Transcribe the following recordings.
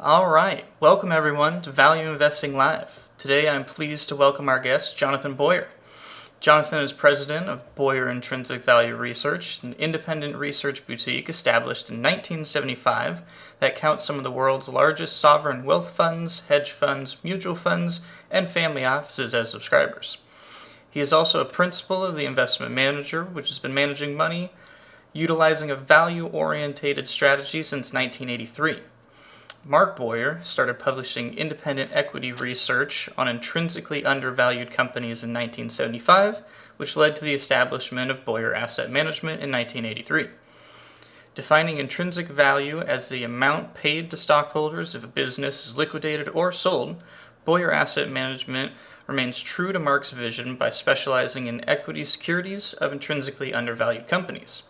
All right, welcome everyone to Value Investing Live. Today I'm pleased to welcome our guest, Jonathan Boyar. Jonathan is president of Boyar Intrinsic Value Research, an independent research boutique established in 1975 that counts some of the world's largest sovereign wealth funds, hedge funds, mutual funds, and family offices as subscribers. He is also a principal of the investment manager, which has been managing money utilizing a value-orientated strategy since 1983. Mark Boyar started publishing independent equity research on intrinsically undervalued companies in 1975, which led to the establishment of Boyar Asset Management in 1983. Defining intrinsic value as the amount paid to stockholders if a business is liquidated or sold, Boyar Asset Management remains true to Mark's vision by specializing in equity securities of intrinsically undervalued companies.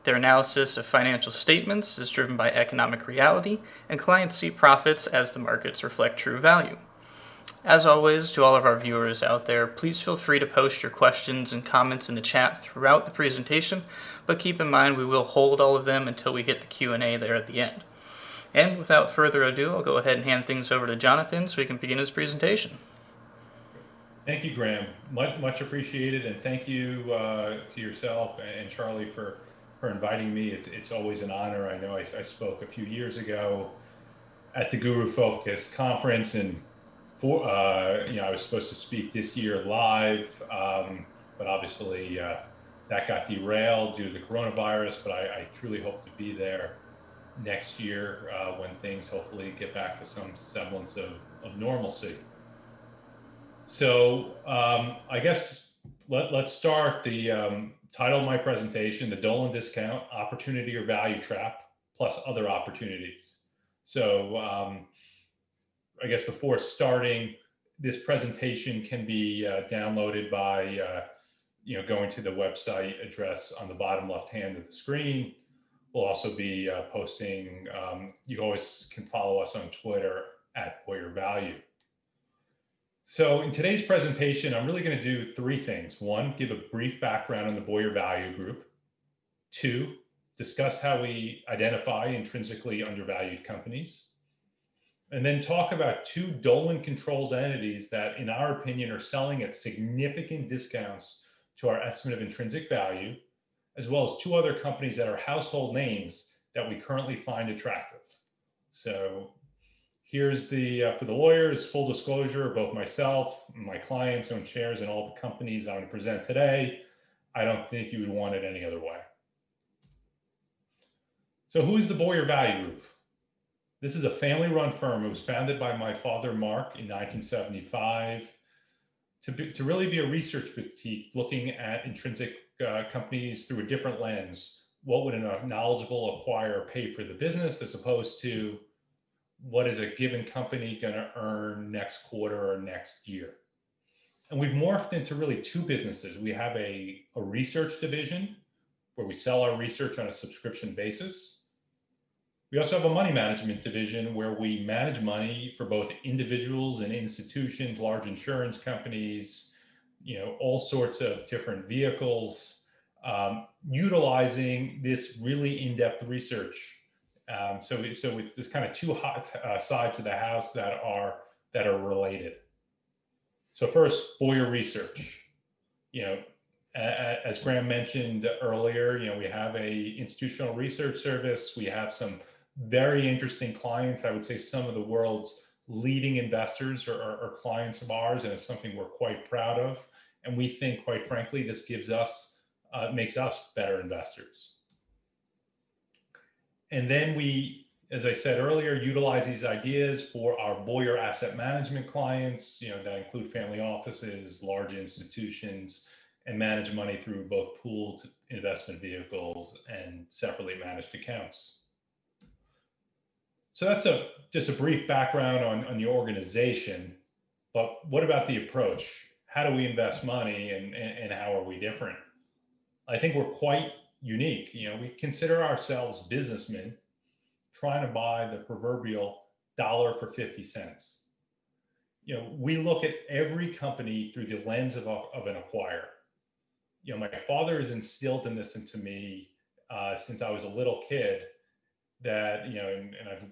Their analysis of financial statements is driven by economic reality, and clients see profits as the markets reflect true value. As always, to all of our viewers out there, please feel free to post your questions and comments in the chat throughout the presentation, but keep in mind we will hold all of them until we hit the Q&A there at the end. And without further ado, I'll go ahead and hand things over to Jonathan so he can begin his presentation. Thank you, Graham. Much appreciated, and thank you to yourself and Charlie for inviting me. It's always an honor. I know I spoke a few years ago at the GuruFocus conference, and I was supposed to speak this year live, but obviously that got derailed due to the coronavirus. But I truly hope to be there next year when things hopefully get back to some semblance of normalcy. So I guess let's start. The title of my presentation: the Dolan discount, opportunity or value trap, plus other opportunities. So I guess before starting, this presentation can be downloaded by going to the website address on the bottom left hand of the screen. We'll also be posting. You always can follow us on Twitter at Boyar Value. So in today's presentation, I'm really going to do three things. One, give a brief background on the Boyar Value Group. Two, discuss how we identify intrinsically undervalued companies. And then talk about two Dolan-controlled entities that, in our opinion, are selling at significant discounts to our estimate of intrinsic value, as well as two other companies that are household names that we currently find attractive. So here's for the lawyers, full disclosure, both myself and my clients own shares in all the companies I'm going to present today. I don't think you would want it any other way. So who is the Boyar Value Group? This is a family-run firm. It was founded by my father, Mark, in 1975 to really be a research boutique looking at intrinsic companies through a different lens. What would a knowledgeable acquirer pay for the business as opposed to what is a given company going to earn next quarter or next year? And we've morphed into really two businesses. We have a research division where we sell our research on a subscription basis. We also have a money management division where we manage money for both individuals and institutions, large insurance companies, all sorts of different vehicles, utilizing this really in-depth research. So it's this kind of two sides of the house that are related. So first, Boyar Research. As Graham mentioned earlier, we have a institutional research service. We have some very interesting clients. I would say some of the world's leading investors are clients of ours, and it's something we're quite proud of. And we think, quite frankly, this makes us better investors. And then we, as I said earlier, utilize these ideas for our Boyar Asset Management clients, that include family offices, large institutions, and manage money through both pooled investment vehicles and separately managed accounts. So that's just a brief background on the organization. But what about the approach? How do we invest money, and how are we different? I think we're quite unique. We consider ourselves businessmen trying to buy the proverbial dollar for 50 cents. We look at every company through the lens of an acquirer. My father has instilled in this into me since I was a little kid that, and I've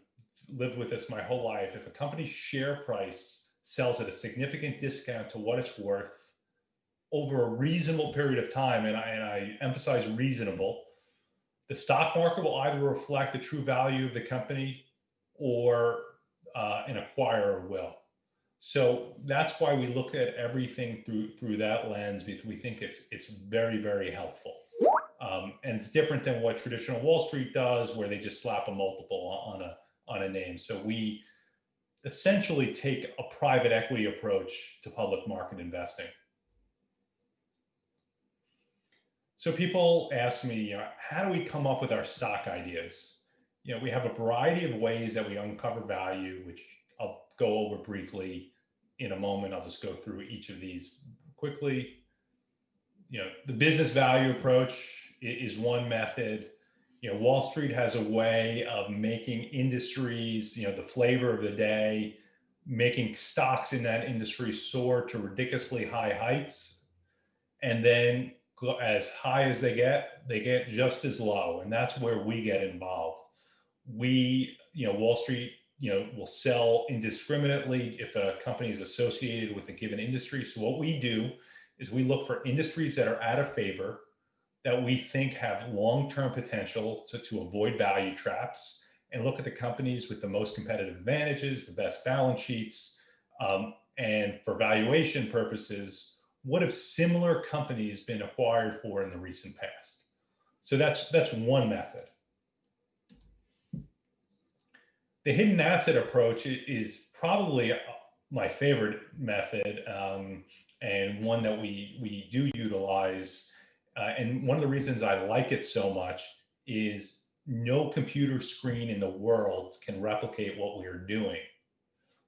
lived with this my whole life. If a company's share price sells at a significant discount to what it's worth over a reasonable period of time, and I emphasize reasonable, the stock market will either reflect the true value of the company or an acquirer will. So that's why we look at everything through that lens, because we think it's very, very helpful. And it's different than what traditional Wall Street does, where they just slap a multiple on a name. So we essentially take a private equity approach to public market investing. So people ask me, how do we come up with our stock ideas? We have a variety of ways that we uncover value, which I'll go over briefly in a moment. I'll just go through each of these quickly. The business value approach is one method. Wall Street has a way of making industries, the flavor of the day, making stocks in that industry soar to ridiculously high heights. And then as high as they get just as low. And that's where we get involved. Wall Street, will sell indiscriminately if a company is associated with a given industry. So what we do is we look for industries that are out of favor, that we think have long-term potential to avoid value traps, and look at the companies with the most competitive advantages, the best balance sheets, and for valuation purposes, what have similar companies been acquired for in the recent past? So that's one method. The hidden asset approach is probably my favorite method, and one that we do utilize. And one of the reasons I like it so much is no computer screen in the world can replicate what we are doing.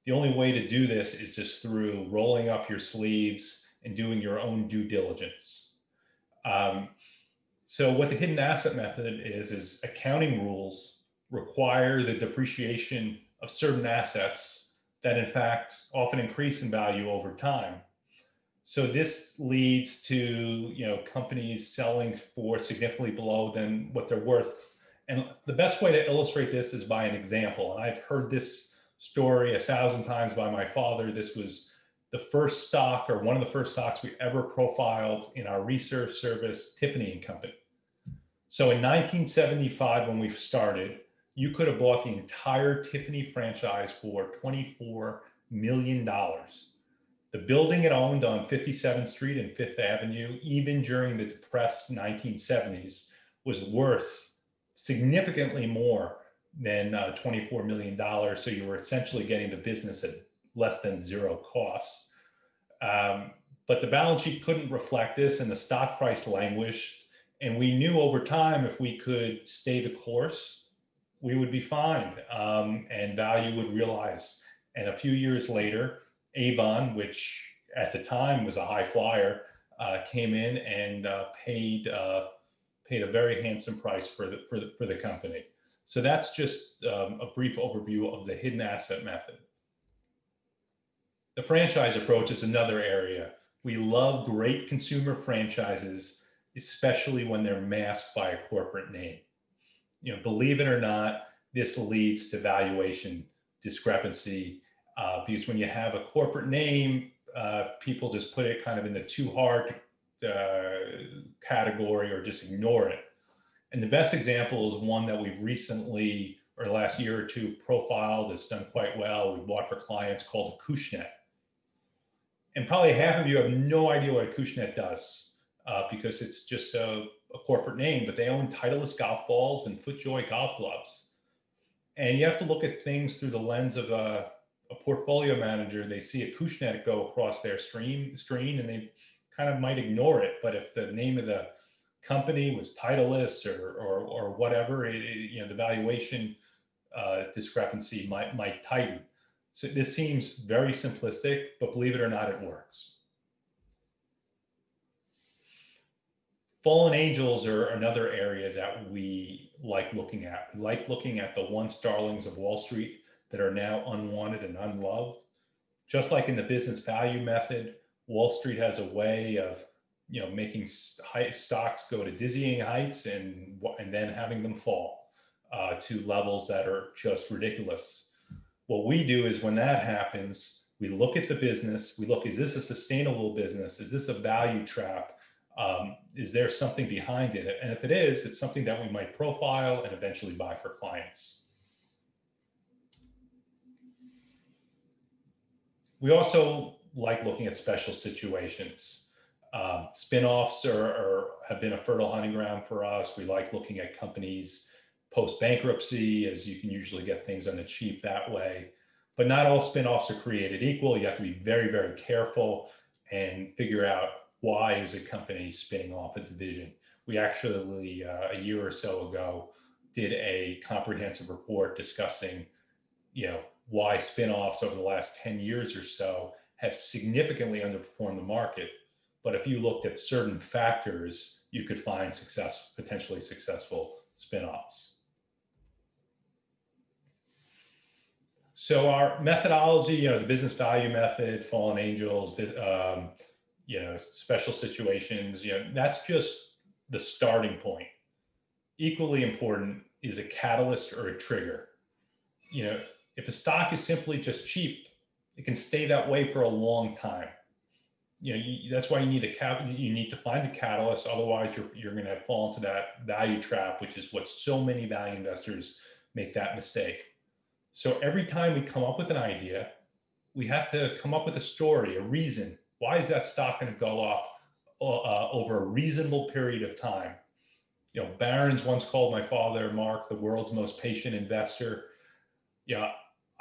The only way to do this is just through rolling up your sleeves and doing your own due diligence. So what the hidden asset method is accounting rules require the depreciation of certain assets that in fact often increase in value over time. So this leads to companies selling for significantly below than what they're worth. And the best way to illustrate this is by an example. And I've heard this story 1,000 times by my father. This was the first stock, or one of the first stocks we ever profiled in our research service, Tiffany & Company. So in 1975, when we started, you could have bought the entire Tiffany franchise for $24 million. The building it owned on 57th Street and Fifth Avenue, even during the depressed 1970s, was worth significantly more than $24 million. So you were essentially getting the business at less than zero costs. But the balance sheet couldn't reflect this, and the stock price languished. And we knew over time, if we could stay the course, we would be fine, and value would realize. And a few years later, Avon, which at the time was a high flyer, came in and paid a very handsome price for the company. So that's just a brief overview of the hidden asset method. The franchise approach is another area. We love great consumer franchises, especially when they're masked by a corporate name. Believe it or not, this leads to valuation discrepancy, because when you have a corporate name, people just put it kind of in the too hard category or just ignore it. And the best example is one that we've recently, or the last year or two, profiled. It's done quite well. We bought for clients, called Acushnet. And probably half of you have no idea what Acushnet does, because it's just a corporate name, but they own Titleist golf balls and FootJoy golf gloves. And you have to look at things through the lens of a portfolio manager. They see Acushnet go across their screen, and they kind of might ignore it. But if the name of the company was Titleist or whatever, the valuation discrepancy might tighten. So this seems very simplistic, but believe it or not, it works. Fallen angels are another area that we like looking at. We like looking at the once darlings of Wall Street that are now unwanted and unloved. Just like in the business value method, Wall Street has a way of making stocks go to dizzying heights and then having them fall. to levels that are just ridiculous. What we do is when that happens, we look at the business, we look, is this a sustainable business? Is this a value trap? Is there something behind it? And if it is, it's something that we might profile and eventually buy for clients. We also like looking at special situations. Spin-offs have been a fertile hunting ground for us. We like looking at companies post-bankruptcy, as you can usually get things on the cheap that way. But not all spin-offs are created equal. You have to be very, very careful and figure out why is a company spinning off a division. We actually, a year or so ago, did a comprehensive report discussing, why spin-offs over the last 10 years or so have significantly underperformed the market. But if you looked at certain factors, you could find potentially successful spin-offs. So our methodology, the business value method, fallen angels, special situations, that's just the starting point. Equally important is a catalyst or a trigger. If a stock is simply just cheap, it can stay that way for a long time. That's why you need to find a catalyst. Otherwise, you're going to fall into that value trap, which is what so many value investors make that mistake. So every time we come up with an idea, we have to come up with a story, a reason. Why is that stock going to go up over a reasonable period of time? Barron's once called my father, Mark, the world's most patient investor.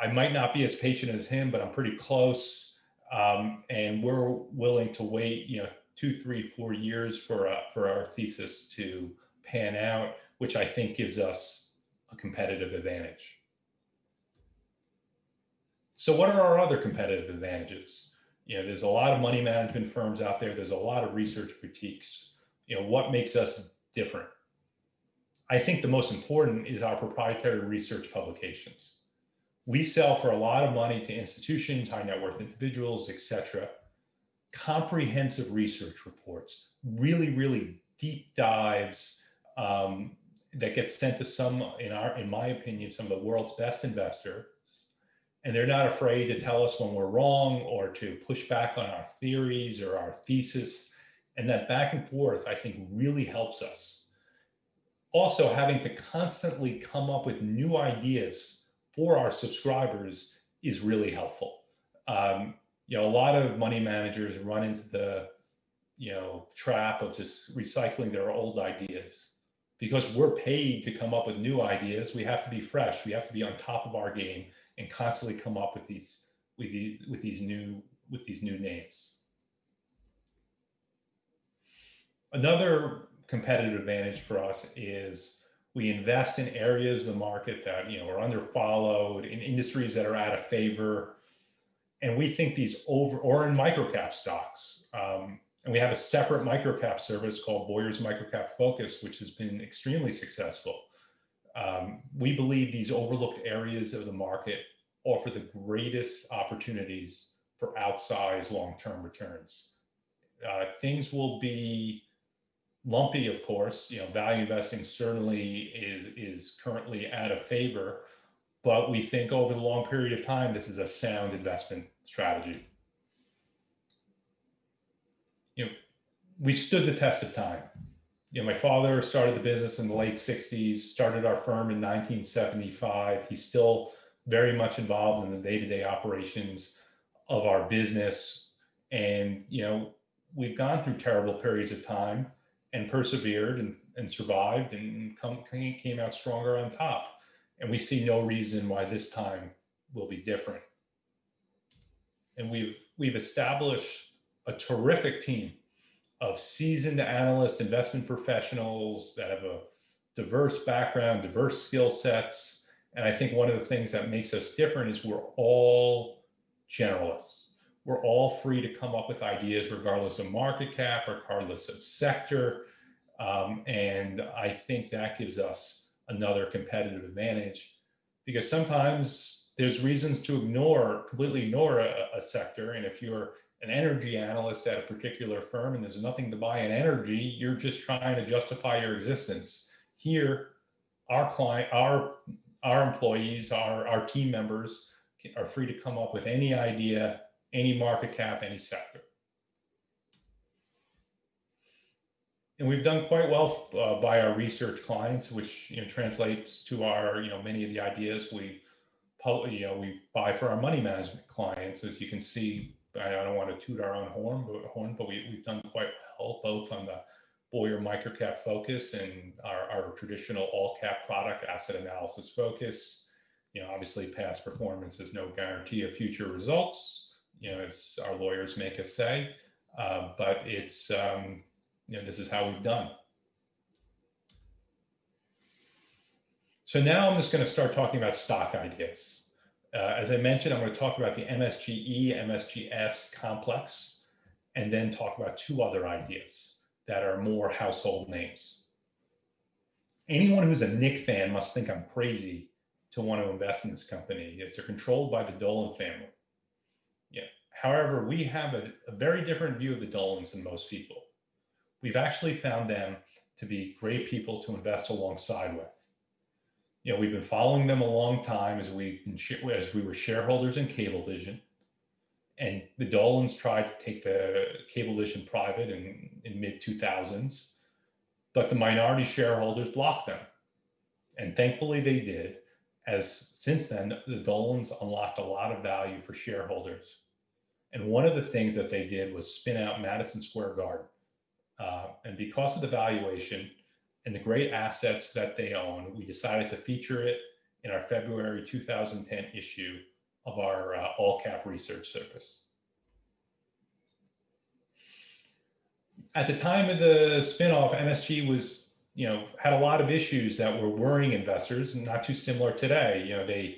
I might not be as patient as him, but I'm pretty close. And we're willing to wait, 2, 3, 4 years for our thesis to pan out, which I think gives us a competitive advantage. So what are our other competitive advantages? There's a lot of money management firms out there. There's a lot of research boutiques. What makes us different? I think the most important is our proprietary research publications. We sell for a lot of money to institutions, high net worth individuals, etc. Comprehensive research reports, really, really deep dives that get sent to in my opinion, some of the world's best investors. And they're not afraid to tell us when we're wrong or to push back on our theories or our thesis. And that back and forth, I think, really helps us. Also, having to constantly come up with new ideas for our subscribers is really helpful. A lot of money managers run into the, trap of just recycling their old ideas. Because we're paid to come up with new ideas, we have to be fresh. We have to be on top of our game and constantly come up with these new names. Another competitive advantage for us is we invest in areas of the market that are underfollowed, in industries that are out of favor, and we think or in microcap stocks. And we have a separate microcap service called Boyar's Microcap Focus, which has been extremely successful. We believe these overlooked areas of the market offer the greatest opportunities for outsized long-term returns. Things will be lumpy, of course. Value investing certainly is currently out of favor, but we think over the long period of time, this is a sound investment strategy. We stood the test of time. My father started the business in the late 60s, started our firm in 1975. He's still very much involved in the day-to-day operations of our business. And, we've gone through terrible periods of time and persevered and survived and came out stronger on top. And we see no reason why this time will be different. And we've established a terrific team of seasoned analysts, investment professionals that have a diverse background, diverse skill sets. And I think one of the things that makes us different is we're all generalists. We're all free to come up with ideas regardless of market cap, regardless of sector. And I think that gives us another competitive advantage, because sometimes there's reasons to completely ignore a sector. And if you're an energy analyst at a particular firm and there's nothing to buy in energy, you're just trying to justify your existence. Here, our employees, our team members are free to come up with any idea, any market cap, any sector. And we've done quite well by our research clients, which translates to our many of the ideas we buy for our money management clients. As you can see, I don't want to toot our own horn, but we've done quite well both on the Boyar microcap focus and our traditional all cap product asset analysis focus. Obviously past performance is no guarantee of future results, as our lawyers make us say, but it's this is how we've done. So now I'm just going to start talking about stock ideas. As I mentioned, I'm going to talk about the MSGE, MSGS complex, and then talk about two other ideas that are more household names. Anyone who's a Knick fan must think I'm crazy to want to invest in this company, as they're controlled by the Dolan family. However, we have a very different view of the Dolans than most people. We've actually found them to be great people to invest alongside with. We've been following them a long time as we were shareholders in Cablevision, and the Dolans tried to take the Cablevision private in mid-2000s, but the minority shareholders blocked them. And thankfully they did, as since then, the Dolans unlocked a lot of value for shareholders. And one of the things that they did was spin out Madison Square Garden. And because of the valuation and the great assets that they own, we decided to feature it in our February 2010 issue of our all cap research service. At the time of the spinoff, MSG was, had a lot of issues that were worrying investors, and not too similar today.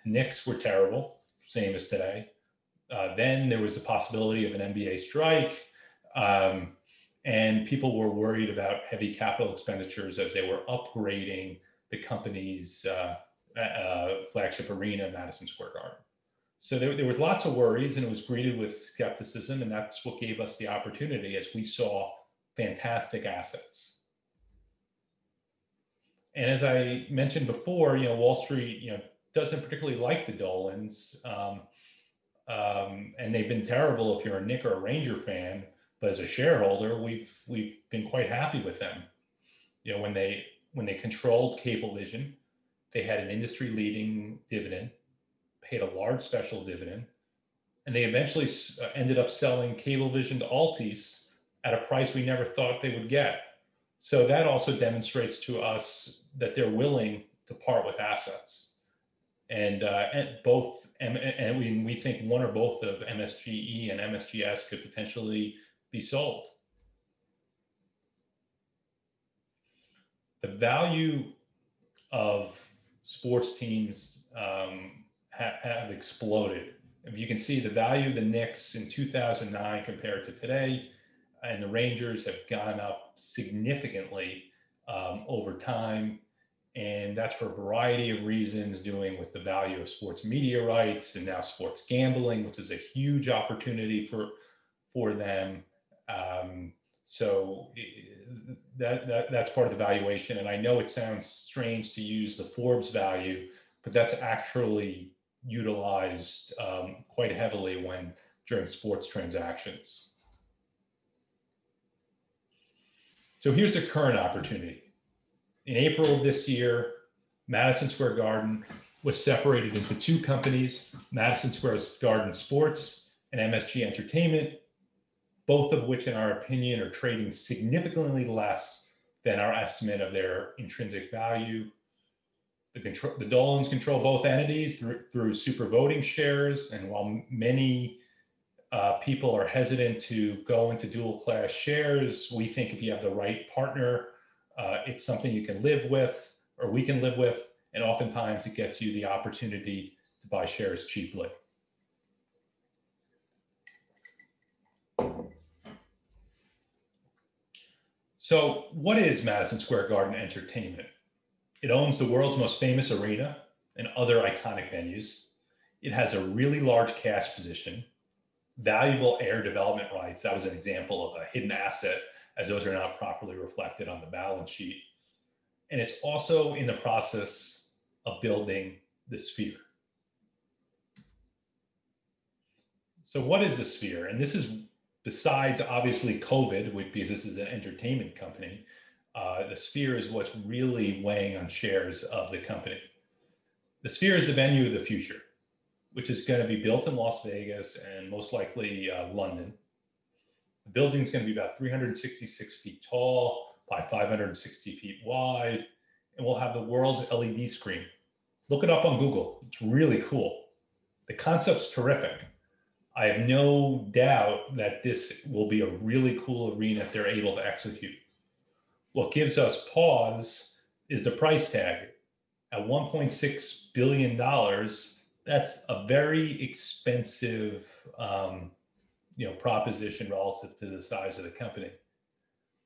Knicks were terrible, same as today. Then there was the possibility of an NBA strike. And people were worried about heavy capital expenditures as they were upgrading the company's flagship arena, Madison Square Garden. So there were lots of worries, and it was greeted with skepticism, and that's what gave us the opportunity as we saw fantastic assets. And as I mentioned before, Wall Street, doesn't particularly like the Dolans, and they've been terrible if you're a Knick or a Ranger fan. But as a shareholder, we've been quite happy with them. When they controlled Cablevision, they had an industry-leading dividend, paid a large special dividend, and they eventually ended up selling Cablevision to Altice at a price we never thought they would get. So that also demonstrates to us that they're willing to part with assets. And we think one or both of MSGE and MSGS could potentially be sold. The value of sports teams have exploded. If you can see the value of the Knicks in 2009 compared to today, and the Rangers have gone up significantly over time. And that's for a variety of reasons, doing with the value of sports media rights and now sports gambling, which is a huge opportunity for them. So that's part of the valuation. And I know it sounds strange to use the Forbes value, but that's actually utilized quite heavily during sports transactions. So here's the current opportunity. In April of this year, Madison Square Garden was separated into two companies, Madison Square Garden Sports and MSG Entertainment, both of which, in our opinion, are trading significantly less than our estimate of their intrinsic value. The Dolans control both entities through super voting shares, and while many people are hesitant to go into dual class shares, we think if you have the right partner, it's something you can live with, or we can live with, and oftentimes it gets you the opportunity to buy shares cheaply. So what is Madison Square Garden Entertainment? It owns the world's most famous arena and other iconic venues. It has a really large cash position, valuable air development rights. That was an example of a hidden asset, as those are not properly reflected on the balance sheet. And it's also in the process of building the Sphere. So what is the Sphere? And this is besides obviously COVID, because this is an entertainment company, the Sphere is what's really weighing on shares of the company. The Sphere is the venue of the future, which is going to be built in Las Vegas and most likely London. The building is going to be about 366 feet tall by 560 feet wide, and we'll have the world's LED screen. Look it up on Google. It's really cool. The concept's terrific. I have no doubt that this will be a really cool arena if they're able to execute. What gives us pause is the price tag. At $1.6 billion, that's a very expensive proposition relative to the size of the company.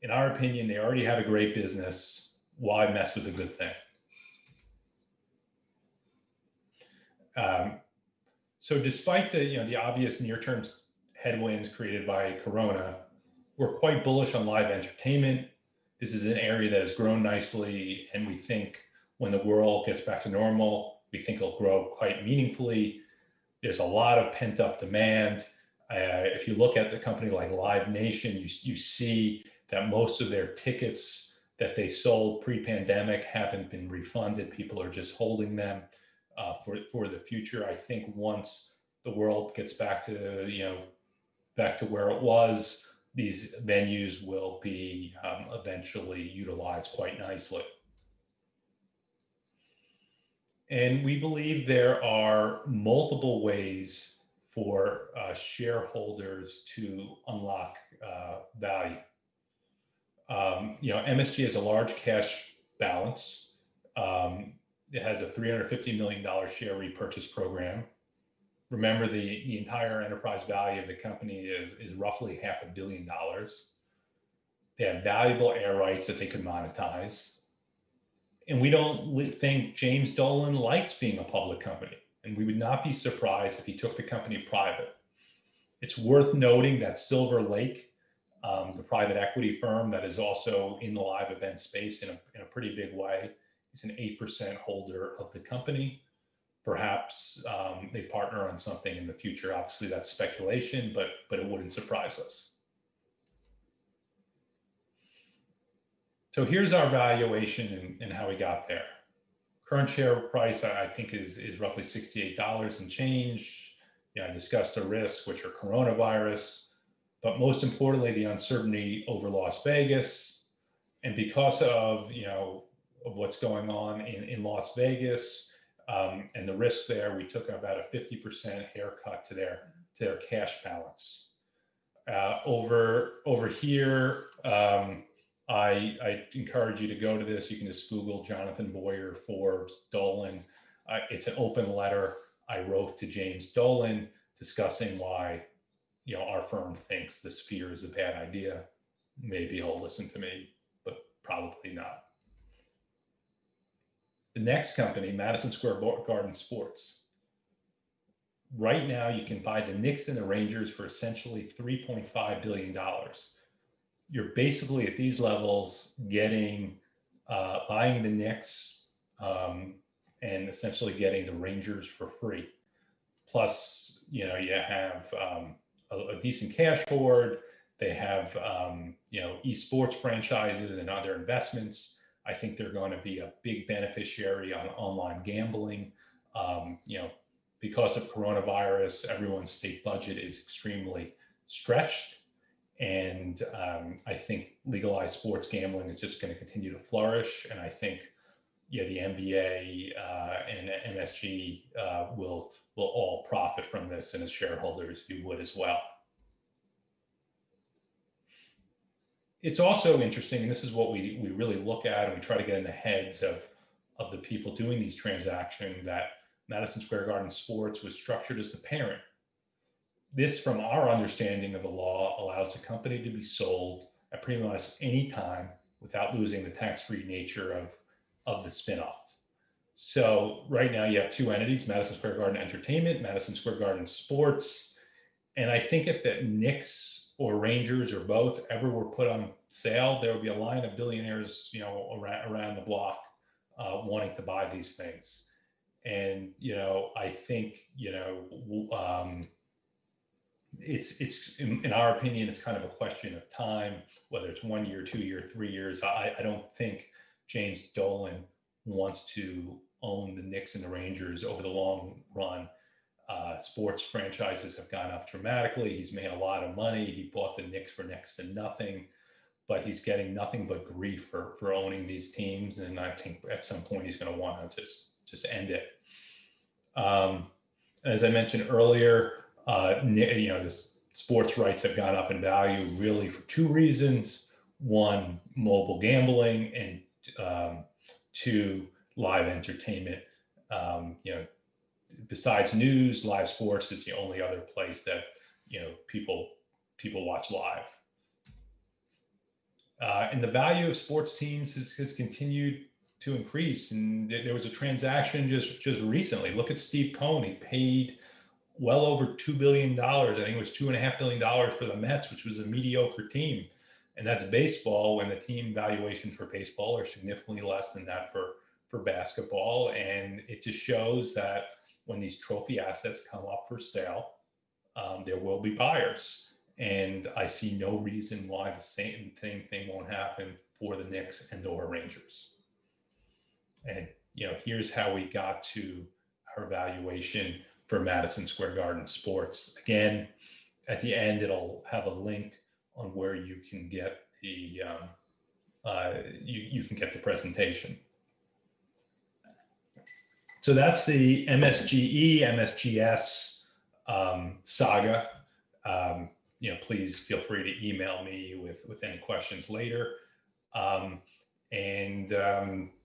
In our opinion, they already have a great business. Why mess with a good thing? So despite the obvious near-term headwinds created by Corona, we're quite bullish on live entertainment. This is an area that has grown nicely, and we think when the world gets back to normal, we think it'll grow quite meaningfully. There's a lot of pent-up demand. If you look at the company like Live Nation, you see that most of their tickets that they sold pre-pandemic haven't been refunded. People are just holding them for the future. I think once the world gets back to where it was, these venues will be eventually utilized quite nicely. And we believe there are multiple ways for shareholders to unlock value. MSG has a large cash balance. It has a $350 million share repurchase program. Remember, the entire enterprise value of the company is roughly $500 million. They have valuable air rights that they could monetize. And we don't think James Dolan likes being a public company. And we would not be surprised if he took the company private. It's worth noting that Silver Lake, the private equity firm that is also in the live event space in a pretty big way, is an 8% holder of the company. Perhaps they partner on something in the future. Obviously, that's speculation, but it wouldn't surprise us. So here's our valuation and how we got there. Current share price, I think, is roughly $68 and change. I discussed the risks, which are coronavirus, but most importantly, the uncertainty over Las Vegas. And because of what's going on in Las Vegas and the risk there, we took about a 50% haircut to their cash balance. Over here, I encourage you to go to this. You can just Google Jonathan Boyar, Forbes, Dolan. It's an open letter I wrote to James Dolan discussing why our firm thinks the Sphere is a bad idea. Maybe he'll listen to me, but probably not. The next company, Madison Square Garden Sports. Right now, you can buy the Knicks and the Rangers for essentially $3.5 billion. You're basically at these levels getting buying the Knicks and essentially getting the Rangers for free. Plus, you have a decent cash hoard. They have esports franchises and other investments. I think they're going to be a big beneficiary on online gambling. Because of coronavirus, everyone's state budget is extremely stretched. And I think legalized sports gambling is just going to continue to flourish. And I think, the NBA and MSG will all profit from this, and as shareholders, you would as well. It's also interesting, and this is what we really look at, and we try to get in the heads of the people doing these transactions, that Madison Square Garden Sports was structured as the parent. This, from our understanding of the law, allows the company to be sold at pretty much any time without losing the tax-free nature of the spinoff. So right now you have two entities, Madison Square Garden Entertainment, Madison Square Garden Sports, And I think if the Knicks or Rangers or both ever were put on sale, there would be a line of billionaires, around the block wanting to buy these things. And I think it's in our opinion, it's kind of a question of time, whether it's 1 year, 2 year, 3 years. I don't think James Dolan wants to own the Knicks and the Rangers over the long run. Sports franchises have gone up dramatically. He's made a lot of money. He bought the Knicks for next to nothing, but he's getting nothing but grief for owning these teams. And I think at some point he's going to want to just end it. As I mentioned earlier, the sports rights have gone up in value really for two reasons. One, mobile gambling, and two, live entertainment. Besides news, live sports is the only other place that people watch live. And the value of sports teams has continued to increase. And there was a transaction just recently. Look at Steve Cohen. He paid well over $2 billion. I think it was $2.5 billion for the Mets, which was a mediocre team. And that's baseball, when the team valuations for baseball are significantly less than that for basketball. And it just shows that when these trophy assets come up for sale, there will be buyers. And I see no reason why the same thing won't happen for the Knicks and or Rangers. And here's how we got to our valuation for Madison Square Garden Sports. Again, at the end, it'll have a link on where you can get the you can get the presentation. So that's the MSGE, MSGS saga. Please feel free to email me with any questions later.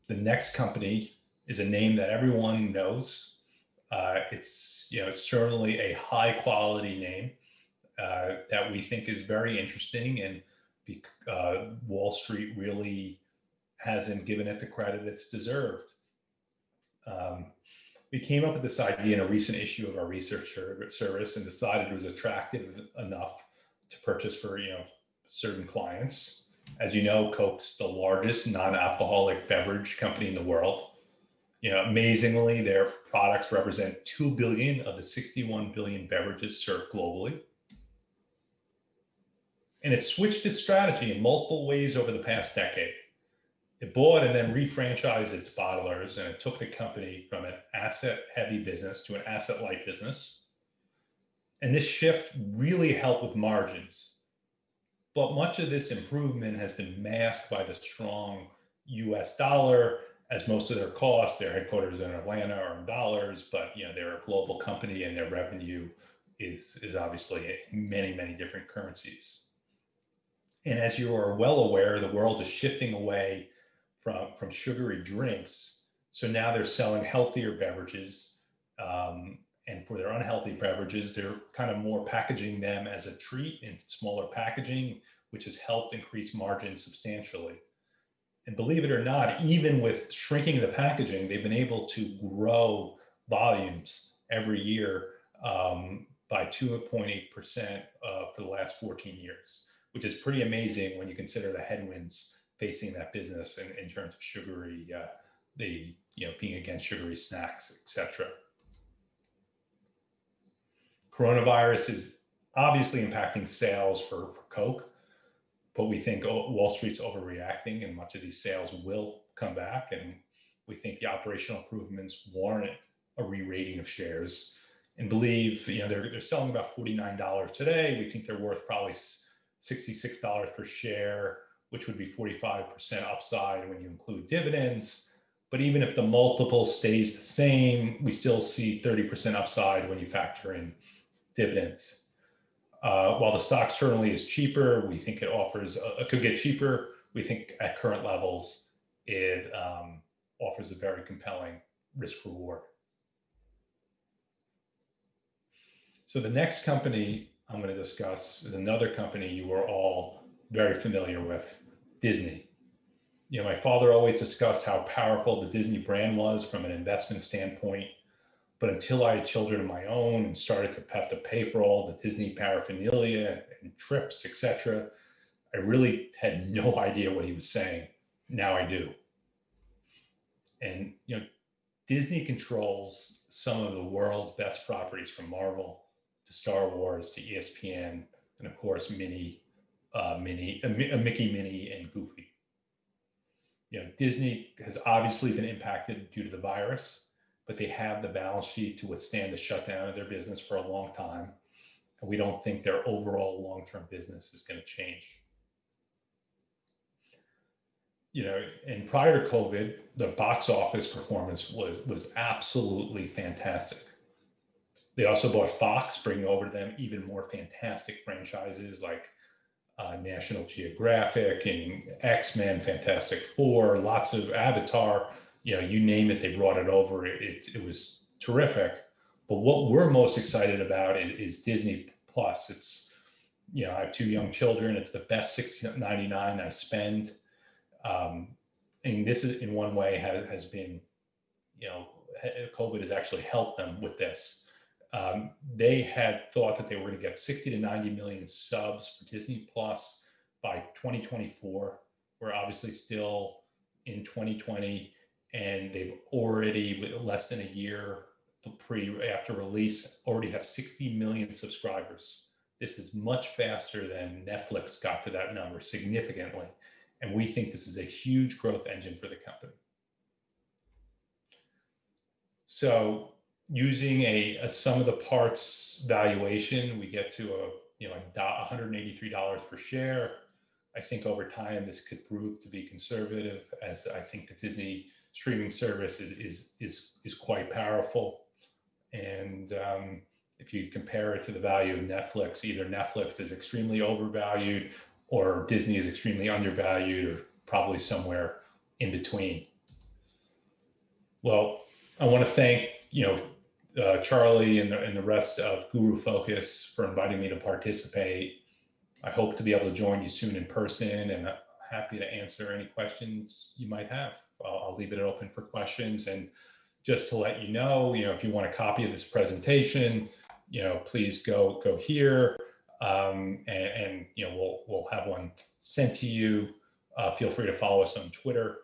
The next company is a name that everyone knows. It's certainly a high quality name that we think is very interesting, and Wall Street really hasn't given it the credit it's deserved. We came up with this idea in a recent issue of our research service and decided it was attractive enough to purchase for certain clients. As you know, Coke's the largest non-alcoholic beverage company in the world. Amazingly, their products represent 2 billion of the 61 billion beverages served globally. And it switched its strategy in multiple ways over the past decade. It bought and then refranchised its bottlers, and it took the company from an asset-heavy business to an asset-light business. And this shift really helped with margins. But much of this improvement has been masked by the strong US dollar, as most of their costs, their headquarters in Atlanta, are in dollars, but they're a global company and their revenue is obviously in many, many different currencies. And as you are well aware, the world is shifting away from sugary drinks. So now they're selling healthier beverages. And for their unhealthy beverages, they're kind of more packaging them as a treat in smaller packaging, which has helped increase margins substantially. And believe it or not, even with shrinking the packaging, they've been able to grow volumes every year by 2.8% for the last 14 years, which is pretty amazing when you consider the headwinds facing that business in terms of sugary, being against sugary snacks, etc. Coronavirus is obviously impacting sales for Coke, but we think Wall Street's overreacting and much of these sales will come back. And we think the operational improvements warrant a re-rating of shares, and believe, they're selling about $49 today. We think they're worth probably $66 per share, which would be 45% upside when you include dividends. But even if the multiple stays the same, we still see 30% upside when you factor in dividends. While the stock certainly is cheaper, we think it could get cheaper. We think at current levels, it offers a very compelling risk reward. So the next company I'm going to discuss is another company you are all very familiar with, Disney. My father always discussed how powerful the Disney brand was from an investment standpoint, But until I had children of my own and started to have to pay for all the Disney paraphernalia and trips, etc., I really had no idea what he was saying. Now I do. And Disney controls some of the world's best properties, from Marvel to Star Wars to ESPN, and of course Mickey, Minnie, and Goofy. Disney has obviously been impacted due to the virus, but they have the balance sheet to withstand the shutdown of their business for a long time. And we don't think their overall long-term business is going to change. And prior to COVID, the box office performance was absolutely fantastic. They also bought Fox, bringing over to them even more fantastic franchises like National Geographic and X-Men, Fantastic Four, lots of Avatar. You name it, they brought it over. It was terrific. But what we're most excited about is Disney Plus. It's I have 2 young children. It's the best $6.99 I spend. And this is, in one way, has been, COVID has actually helped them with this. They had thought that they were going to get 60 to 90 million subs for Disney Plus by 2024. We're obviously still in 2020, and they've already, with less than a year after release, already have 60 million subscribers. This is much faster than Netflix got to that number, significantly. And we think this is a huge growth engine for the company. So using a sum of the parts valuation, we get to $183 per share. I think over time this could prove to be conservative, as I think the Disney streaming service is quite powerful. And if you compare it to the value of Netflix, either Netflix is extremely overvalued or Disney is extremely undervalued, or probably somewhere in between. Well, I want to thank Charlie and the rest of GuruFocus for inviting me to participate. I hope to be able to join you soon in person, and I'm happy to answer any questions you might have. I'll leave it open for questions. And just to let you know, if you want a copy of this presentation, please go here. And we'll have one sent to you. Feel free to follow us on Twitter.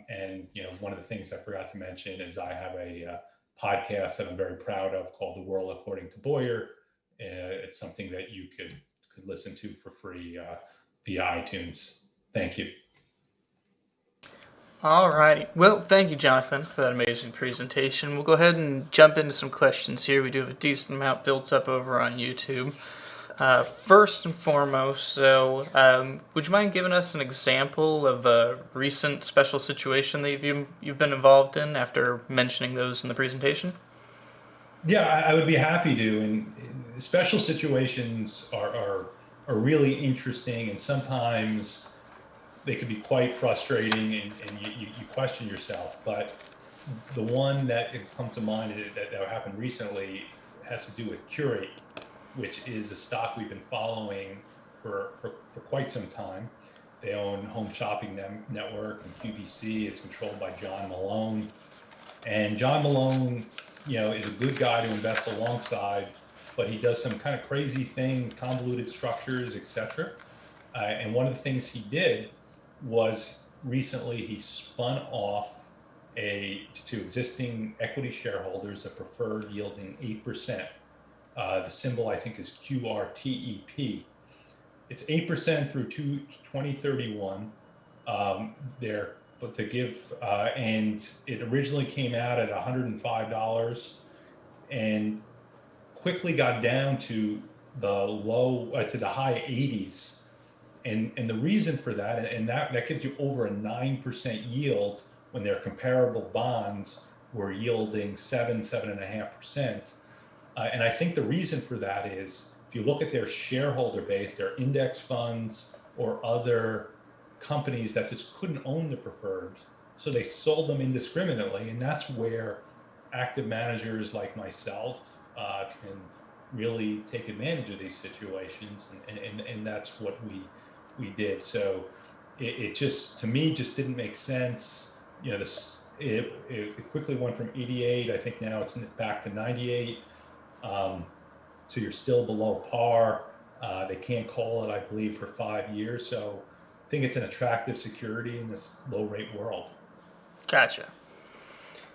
And one of the things I forgot to mention is I have a podcast that I'm very proud of called The World According to Boyar. It's something that you could listen to for free via iTunes. Thank you. All righty. Well, thank you, Jonathan, for that amazing presentation. We'll go ahead and jump into some questions here. We do have a decent amount built up over on YouTube. First and foremost, would you mind giving us an example of a recent special situation that you've been involved in after mentioning those in the presentation? Yeah, I would be happy to. And special situations are really interesting, and sometimes they could be quite frustrating, and you question yourself. But the one that comes to mind that happened recently has to do with Curate, which is a stock we've been following for quite some time. They own Home Shopping Network and QVC. It's controlled by John Malone. And John Malone, is a good guy to invest alongside, but he does some kind of crazy things, convoluted structures, etc. And one of the things he did was recently he spun off to existing equity shareholders a preferred yielding 8%. The symbol, I think, is QRTEP. It's 8% through 2031. But to give, and it originally came out at $105 and quickly got down to the high 80s. And the reason for that, and that gives you over a 9% yield when their comparable bonds were yielding 7.5%. And I think the reason for that is, if you look at their shareholder base, their index funds or other companies that just couldn't own the preferreds, so they sold them indiscriminately. And that's where active managers like myself can really take advantage of these situations. And that's what we did. So it just, to me, just didn't make sense. it quickly went from 88. I think now it's back to 98. So you're still below par. They can't call it, I believe, for 5 years. So I think it's an attractive security in this low rate world. Gotcha.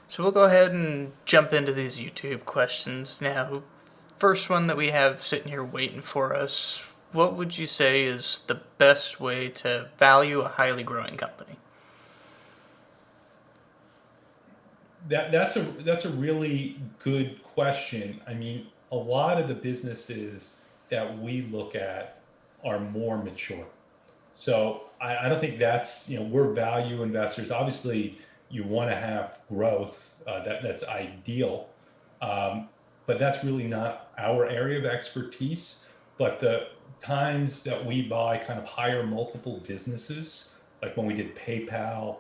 So we'll go ahead and jump into these YouTube questions now. First one that we have sitting here waiting for us. What would you say is the best way to value a highly growing company? That's a really good question. I mean, a lot of the businesses that we look at are more mature. So I don't think that's, we're value investors. Obviously, you want to have growth. That's ideal. But that's really not our area of expertise. But the times that we buy kind of higher multiple businesses, like when we did PayPal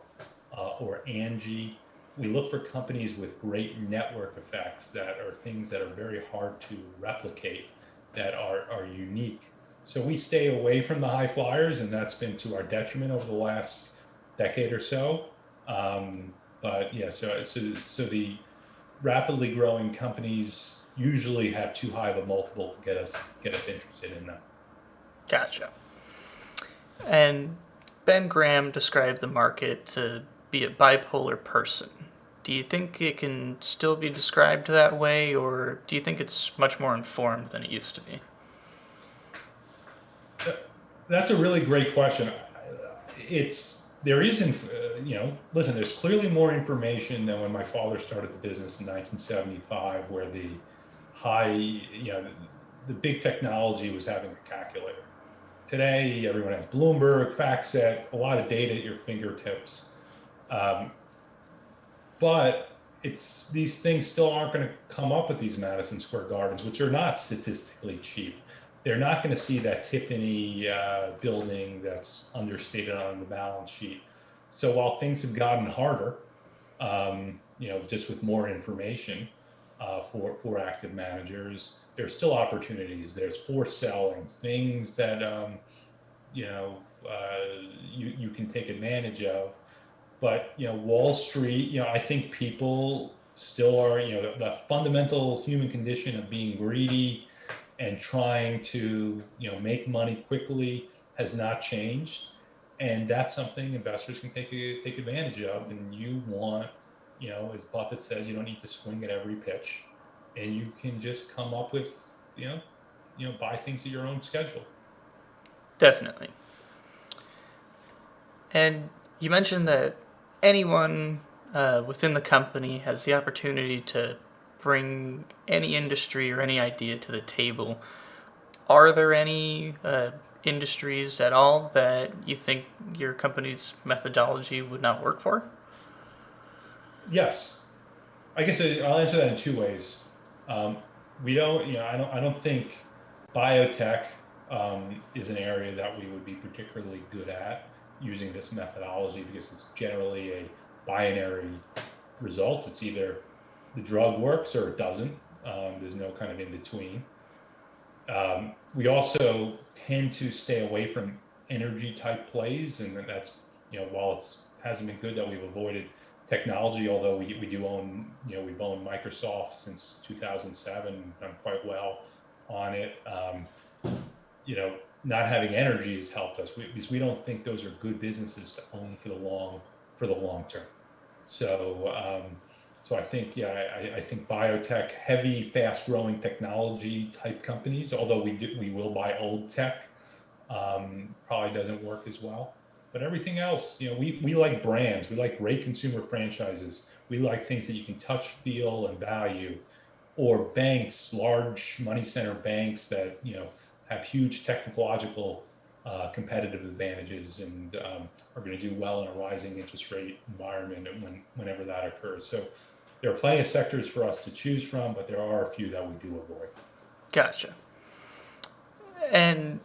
or Angie, we look for companies with great network effects that are things that are very hard to replicate, that are unique. So we stay away from the high flyers, and that's been to our detriment over the last decade or so. But yeah, so the rapidly growing companies usually have too high of a multiple to get us interested in them. Gotcha. And Ben Graham described the market to be a bipolar person. Do you think it can still be described that way, or do you think it's much more informed than it used to be? That's a really great question. There isn't, listen, there's clearly more information than when my father started the business in 1975, where the the big technology was having a calculator. Today, everyone has Bloomberg, FactSet, a lot of data at your fingertips. But these things still aren't going to come up with these Madison Square Gardens, which are not statistically cheap. They're not going to see that Tiffany building that's understated on the balance sheet. So while things have gotten harder, just with more information for active managers, there's still opportunities. There's forced selling, things that you can take advantage of. But Wall Street, I think people still are, the fundamental human condition of being greedy and trying to make money quickly has not changed, and that's something investors can take advantage of. And you want, as Buffett says, you don't need to swing at every pitch, and you can just come up with, buy things at your own schedule. Definitely. And you mentioned that anyone within the company has the opportunity to bring any industry or any idea to the table. Are there any industries at all that you think your company's methodology would not work for? Yes, I guess I'll answer that in two ways. We don't, I don't think biotech is an area that we would be particularly good at using this methodology, because it's generally a binary result. It's either the drug works or it doesn't. There's no kind of in between. We also tend to stay away from energy type plays, and that's, while it hasn't been good that we've avoided technology, although we do own, we've owned Microsoft since 2007, done quite well on it. Not having energy has helped us, because we don't think those are good businesses to own for the long term. So I think, I think biotech, heavy, fast-growing technology type companies, although we will buy old tech, probably doesn't work as well. But everything else, we like brands. We like great consumer franchises. We like things that you can touch, feel, and value. Or banks, large money center banks that have huge technological competitive advantages, and are going to do well in a rising interest rate environment whenever that occurs. So there are plenty of sectors for us to choose from, but there are a few that we do avoid. Gotcha. And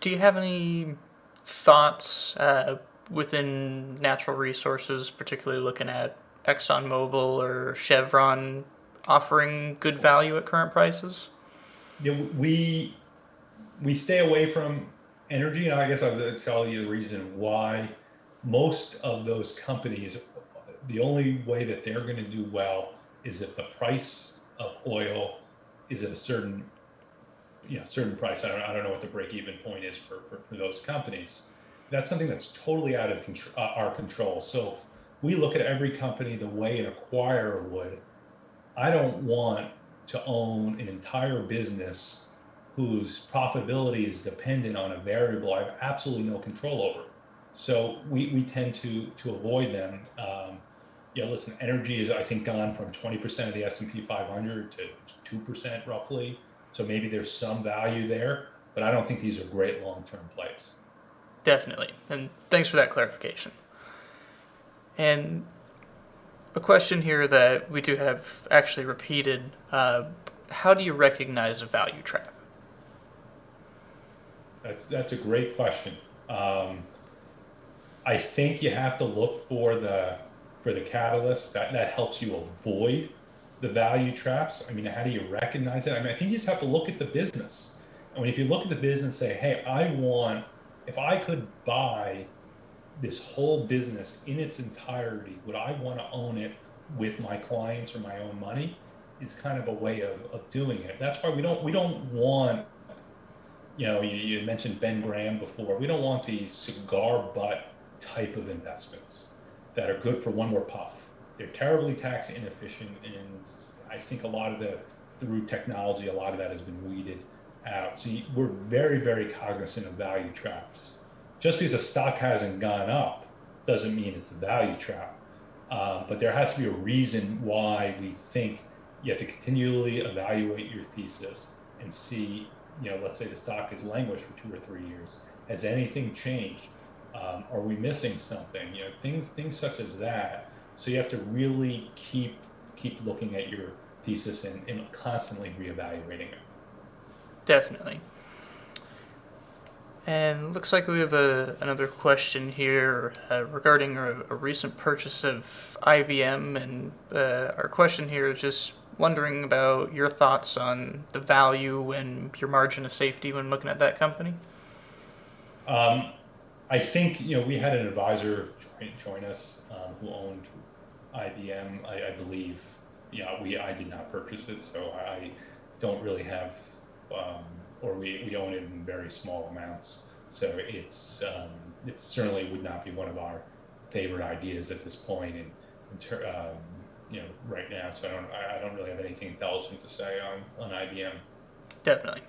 do you have any thoughts within natural resources, particularly looking at ExxonMobil or Chevron, offering good value at current prices? We stay away from energy, and I guess I'll tell you the reason why. Most of those companies, the only way that they're going to do well is if the price of oil is at a certain price. I don't know what the break-even point is for those companies. That's something that's totally out of our control. So if we look at every company the way an acquirer would, I don't want to own an entire business whose profitability is dependent on a variable I have absolutely no control over. So we tend to avoid them. Listen, energy is, I think, gone from 20% of the S&P 500 to 2% roughly. So maybe there's some value there, but I don't think these are great long-term plays. Definitely. And thanks for that clarification. And a question here that we do have actually repeated, how do you recognize a value trap? That's a great question. I think you have to look for the catalyst that helps you avoid the value traps. I mean, how do you recognize it? I mean, I think you just have to look at the business. I mean, if you look at the business and say, hey, if I could buy this whole business in its entirety, would I want to own it with my clients or my own money? Is kind of a way of doing it. That's why we don't want, you mentioned Ben Graham before. We don't want these cigar butt type of investments that are good for one more puff. They're terribly tax inefficient, and I think through technology, a lot of that has been weeded out. So we're very, very cognizant of value traps. Just because a stock hasn't gone up doesn't mean it's a value trap. But there has to be a reason why we think you have to continually evaluate your thesis and see, let's say the stock has languished for 2 or 3 years. Has anything changed? Are we missing something? Things such as that. So you have to really keep looking at your thesis and constantly reevaluating it. Definitely. And looks like we have another question here regarding a recent purchase of IBM. And our question here is just wondering about your thoughts on the value and your margin of safety when looking at that company. I think, we had an advisor join us who owned IBM, I believe. I did not purchase it, so I don't really have, or we own it in very small amounts. So it certainly would not be one of our favorite ideas at this point, right now. So I don't really have anything intelligent to say on IBM. Definitely.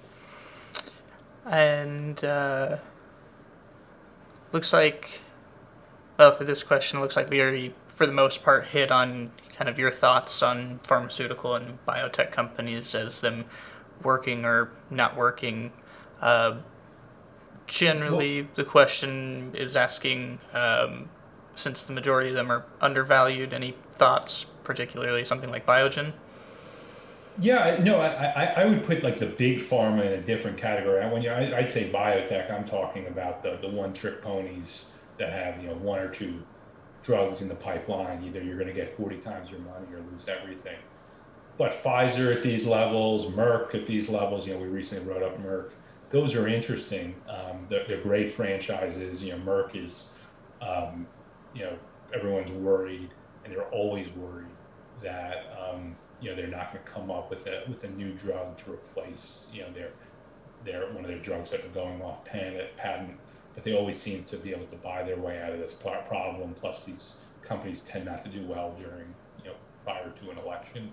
And looks like, well, for this question, it looks like we already, for the most part, hit on kind of your thoughts on pharmaceutical and biotech companies as them working or not working. Generally, the question is asking, since the majority of them are undervalued, any thoughts, particularly something like Biogen? Yeah, no, I would put like the big pharma in a different category. I'd say biotech, I'm talking about the one-trick ponies that have, 1 or 2 drugs in the pipeline. Either you're going to get 40 times your money or lose everything. But Pfizer at these levels, Merck at these levels, we recently wrote up Merck. Those are interesting. They're great franchises. Merck is, everyone's worried, and they're always worried that, they're not going to come up with a new drug to replace, their one of their drugs that are going off patent. But they always seem to be able to buy their way out of this problem. Plus, these companies tend not to do well during, prior to an election,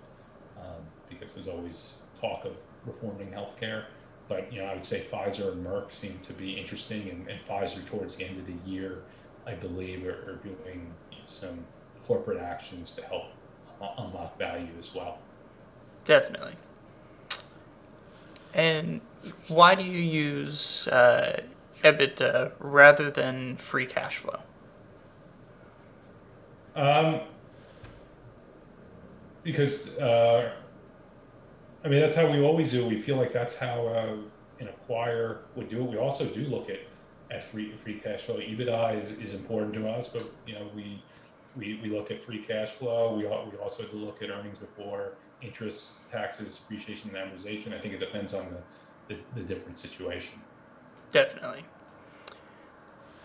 because there's always talk of reforming healthcare. But I would say Pfizer and Merck seem to be interesting, and Pfizer towards the end of the year, I believe, are doing some corporate actions to help unlock value as well. Definitely. And why do you use EBITDA rather than free cash flow? Because that's how we always do. We feel like that's how an acquirer would do it. We also do look at free cash flow. EBITDA is important to us, but we look at free cash flow. We also do look at earnings before interest, taxes, depreciation, and amortization. I think it depends on the different situation. Definitely.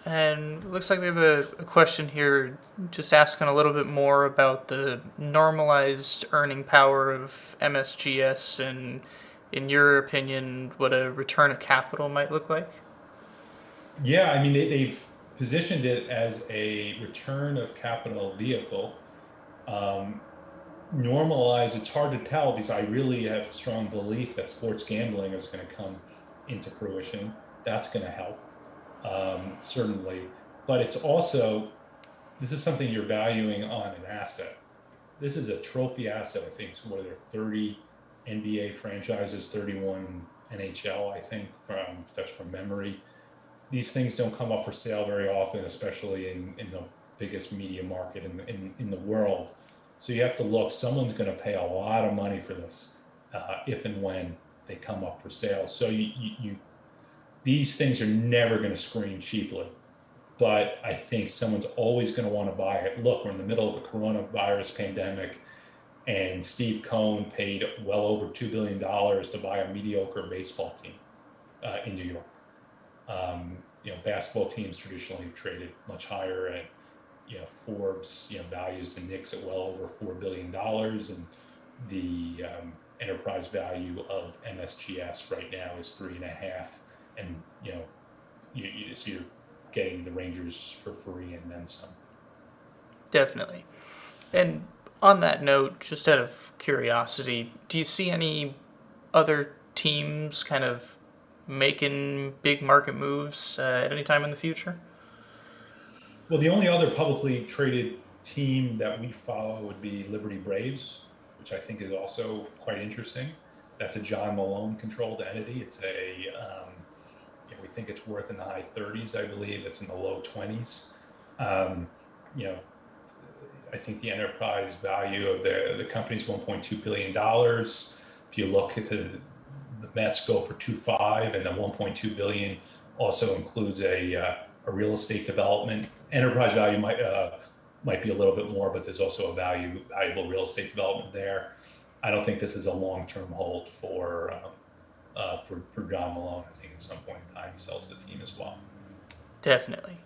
And it looks like we have a question here just asking a little bit more about the normalized earning power of MSGS and, in your opinion, what a return of capital might look like. Yeah, I mean, they've positioned it as a return of capital vehicle. Um, Normalized, it's hard to tell because I really have a strong belief that sports gambling is going to come into fruition. That's going to help, certainly. But it's also, this is something you're valuing on an asset. This is a trophy asset, I think. So, what are there, 30 NBA franchises, 31 NHL, I think, that's from memory. These things don't come up for sale very often, especially in the biggest media market in the world. So you have to look, someone's going to pay a lot of money for this if and when they come up for sale. So these things are never going to screen cheaply. But I think someone's always going to want to buy it. Look, we're in the middle of a coronavirus pandemic, and Steve Cohen paid well over $2 billion to buy a mediocre baseball team in New York. Basketball teams traditionally have traded much higher, and Forbes values the Knicks at well over $4 billion, and the enterprise value of MSGS right now is 3.5, and so you're getting the Rangers for free and then some. Definitely. And on that note, just out of curiosity, do you see any other teams kind of making big market moves at any time in the future? Well, the only other publicly traded team that we follow would be Liberty Braves, which I think is also quite interesting. That's a John Malone controlled entity. It's we think it's worth in the high 30s, I believe. It's in the low 20s. I think the enterprise value of the company is $1.2 billion. If you look at the Mets go for 2.5, and the 1.2 billion also includes a real estate development. Enterprise value might be a little bit more, but there's also a valuable real estate development there. I don't think this is a long-term hold for John Malone. I think at some point in time he sells the team as well. Definitely.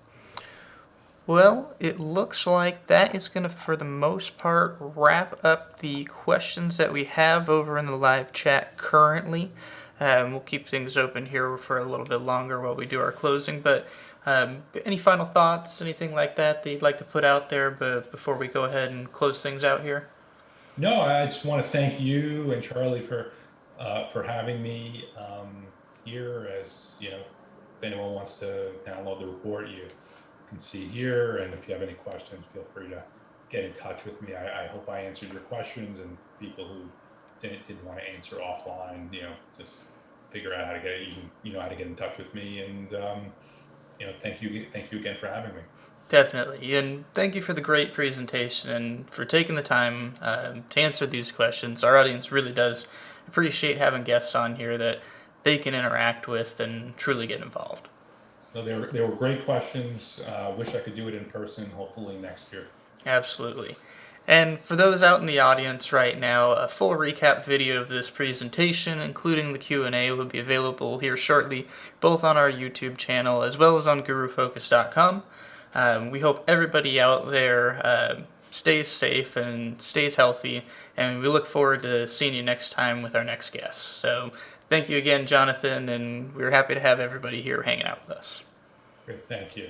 Well, it looks like that is going to, for the most part, wrap up the questions that we have over in the live chat currently. We'll keep things open here for a little bit longer while we do our closing, but any final thoughts, anything like that you'd like to put out there before we go ahead and close things out here? No, I just want to thank you and Charlie for having me here. As if anyone wants to download the report, you can see here. And if you have any questions, feel free to get in touch with me. I hope I answered your questions, and people who didn't want to answer offline, just figure out how to get how to get in touch with me. And thank you again for having me. Definitely, and thank you for the great presentation and for taking the time to answer these questions. Our audience really does appreciate having guests on here that they can interact with and truly get involved. So they were great questions. Wish I could do it in person, hopefully next year. Absolutely. And for those out in the audience right now, a full recap video of this presentation, including the Q&A, will be available here shortly, both on our YouTube channel as well as on GuruFocus.com. We hope everybody out there stays safe and stays healthy, and we look forward to seeing you next time with our next guest. So thank you again, Jonathan, and we're happy to have everybody here hanging out with us. Great, thank you.